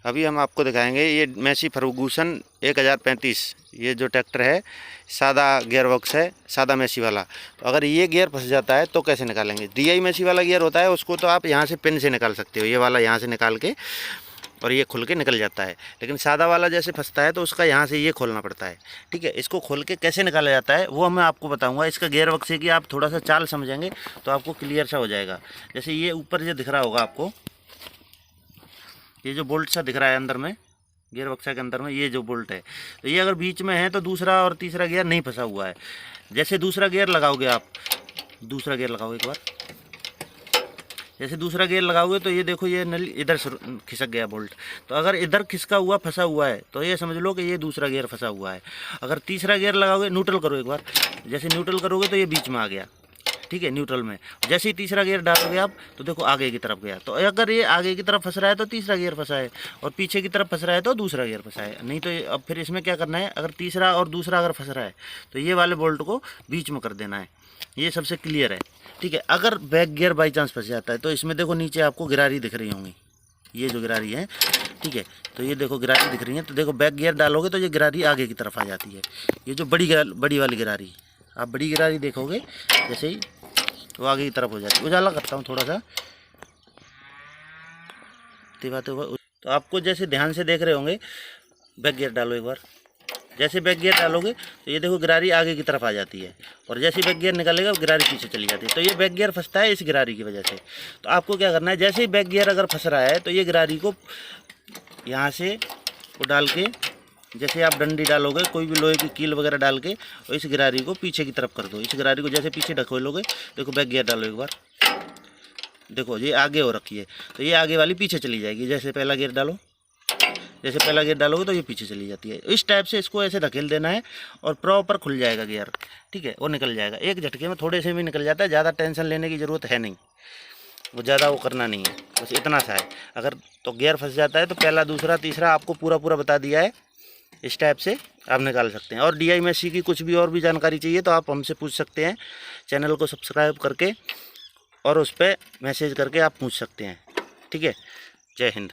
अभी हम आपको दिखाएंगे ये मैसी फर्गूसन 1035, ये जो ट्रैक्टर है सादा गियर बॉक्स है, सादा मैसी वाला। तो अगर ये गियर फंस जाता है तो कैसे निकालेंगे। DI मैसी वाला गियर होता है, उसको तो आप यहाँ से पिन से निकाल सकते हो, ये वाला यहाँ से निकाल के, और ये खुल के निकल जाता है। लेकिन सादा वाला जैसे फंसता है तो उसका यहाँ से ये खोलना पड़ता है। ठीक है, इसको खोल के कैसे निकाला जाता है वो मैं आपको बताऊंगा। इसका गियर बक्से की आप थोड़ा सा चाल समझेंगे तो आपको क्लियर सा हो जाएगा। जैसे ये ऊपर जो दिख रहा होगा आपको, ये जो बोल्ट सा दिख रहा है अंदर में, गियर बक्सा के अंदर में ये जो बोल्ट है, तो ये अगर बीच में है तो दूसरा और तीसरा गियर नहीं फंसा हुआ है। जैसे दूसरा गियर लगाओगे आप, दूसरा गियर लगाओगे एक बार, जैसे दूसरा गियर लगाओगे तो ये देखो ये नली इधर खिसक गया बोल्ट। तो अगर इधर खिसका हुआ फंसा हुआ है तो ये समझ लो कि ये दूसरा गियर फंसा हुआ है। अगर तीसरा गियर लगाओगे, न्यूट्रल करो एक बार, जैसे न्यूट्रल करोगे तो ये बीच में आ गया। ठीक है, न्यूट्रल में जैसे ही तीसरा गियर डालोगे आप तो देखो आगे की तरफ गया। तो अगर ये आगे की तरफ फंस रहा है तो तीसरा गियर फंसा है, और पीछे की तरफ फंस रहा है तो दूसरा गियर फंसा है। नहीं तो अब फिर इसमें क्या करना है, अगर तीसरा और दूसरा अगर फंस रहा है तो ये वाले बोल्ट को बीच में कर देना है। ये सबसे क्लियर है। ठीक है, अगर बैक गियर बाई चांस फंस जाता है तो इसमें देखो नीचे आपको गिरारी दिख रही होंगी, ये जो गिरारी है। ठीक है, तो ये देखो गिरारी दिख रही है। तो देखो बैक गियर डालोगे तो ये गिरारी आगे की तरफ आ जाती है। ये जो बड़ी वाली गिरारी, आप बड़ी गिरारी देखोगे जैसे ही तो आगे की तरफ हो जाती है। उजाला करता हूँ थोड़ा सा, तो आपको जैसे ध्यान से देख रहे होंगे, बैक गियर डालो एक बार। जैसे बैक गियर डालोगे तो ये देखो गिरारी आगे की तरफ आ जाती है, और जैसे बैक गियर निकालेगा गिरारी पीछे चली जाती है। तो ये बैक गियर फंसता है इस गिरारी की वजह से। तो आपको क्या करना है, जैसे ही बैक गियर अगर फंस रहा है तो ये गिरारी को यहाँ से वो डाल के, जैसे आप डंडी डालोगे कोई भी लोहे की कील वगैरह डाल के, और इस गिरारी को पीछे की तरफ कर दो। इस गिरारी को जैसे पीछे ढकोलोगे, देखो बैक गियर डालो एक बार, देखो ये आगे हो रखी है तो ये आगे वाली पीछे चली जाएगी। जैसे पहला गियर डालो, जैसे पहला गियर डालोगे तो ये पीछे चली जाती है। इस टाइप से इसको ऐसे धकेल देना है और प्रॉपर खुल जाएगा गियर। ठीक है, वो निकल जाएगा एक झटके में, थोड़े से भी निकल जाता है। ज़्यादा टेंशन लेने की ज़रूरत है नहीं, वो ज़्यादा वो करना नहीं है, बस इतना सा है। अगर तो गियर फंस जाता है तो पहला दूसरा तीसरा आपको पूरा बता दिया है। इस टाइप से आप निकाल सकते हैं। और DI मैसी की कुछ भी और भी जानकारी चाहिए तो आप हमसे पूछ सकते हैं। चैनल को सब्सक्राइब करके और उस पर मैसेज करके आप पूछ सकते हैं। ठीक है, जय हिंद।